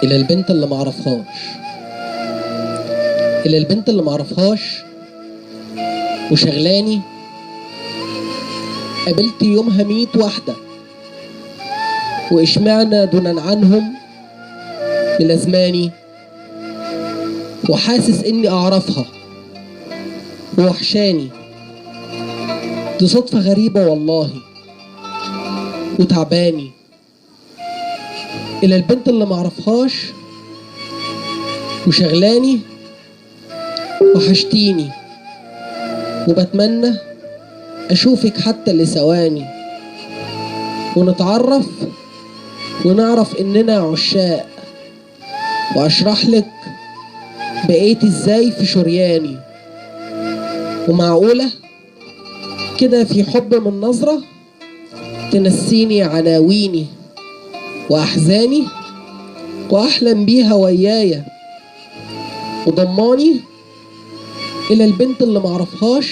إلى البنت اللي معرفهاش، إلى البنت اللي معرفهاش وشغلاني. قابلت يومها 100 واحدة، وإشمعنى دونا عنهم ملازماني، وحاسس إني أعرفها ووحشاني. دي صدفة غريبة والله وتعباني. إلى البنت اللي معرفهاش وشغلاني، وحشتيني وبتمنى أشوفك حتى لثواني، ونتعرف ونعرف إننا عشاق، وأشرح لك بقيت إزاي في شرياني. ومعقولة كده في حب من نظرة تنسيني عناويني وأحزاني، وأحلم بيها ويايا وضماني. إلى البنت اللي معرفهاش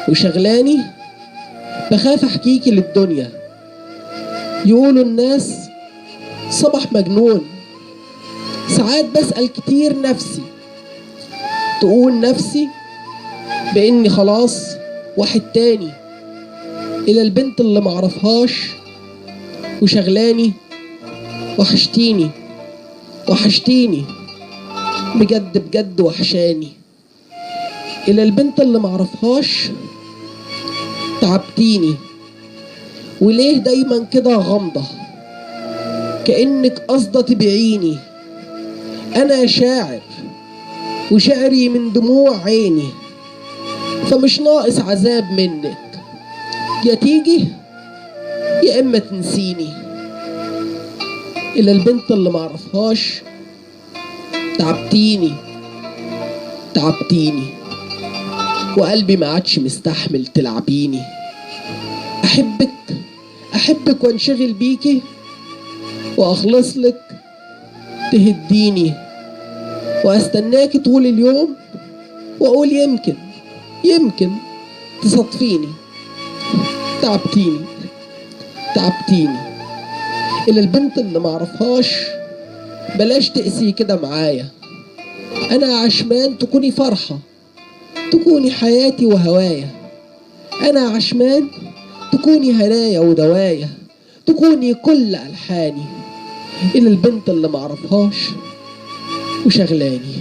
وشغلاني، بخاف أحكيكي للدنيا، يقولوا الناس صبح مجنون. ساعات بسأل كتير نفسي، تقول نفسي بإني خلاص واحد تاني. إلى البنت اللي معرفهاش وشغلاني، وحشتيني وحشتيني بجد بجد وحشاني. إلى البنت اللي معرفهاش تعبتيني، وليه دايما كده غامضة كأنك قصدة تبيعيني. أنا شاعر وشعري من دموع عيني، فمش ناقص عذاب منك، يا تيجي يا إما تنسيني. إلى البنت اللي معرفهاش تعبتيني تعبتيني، وقلبي ما عادش مستحمل تلعبيني. أحبك وانشغل بيكي، وأخلص لك تهديني، وأستناكي طول اليوم، وأقول يمكن تصادفيني. تعبتيني تعبتيني. إلى البنت اللي معرفهاش بلاش تقسي كده معايا، أنا عشمان تكوني فرحة، تكوني حياتي وهوايا. أنا عشمان تكوني هنايا ودوايا، تكوني كل ألحاني. إلى البنت اللي معرفهاش وشغلاني.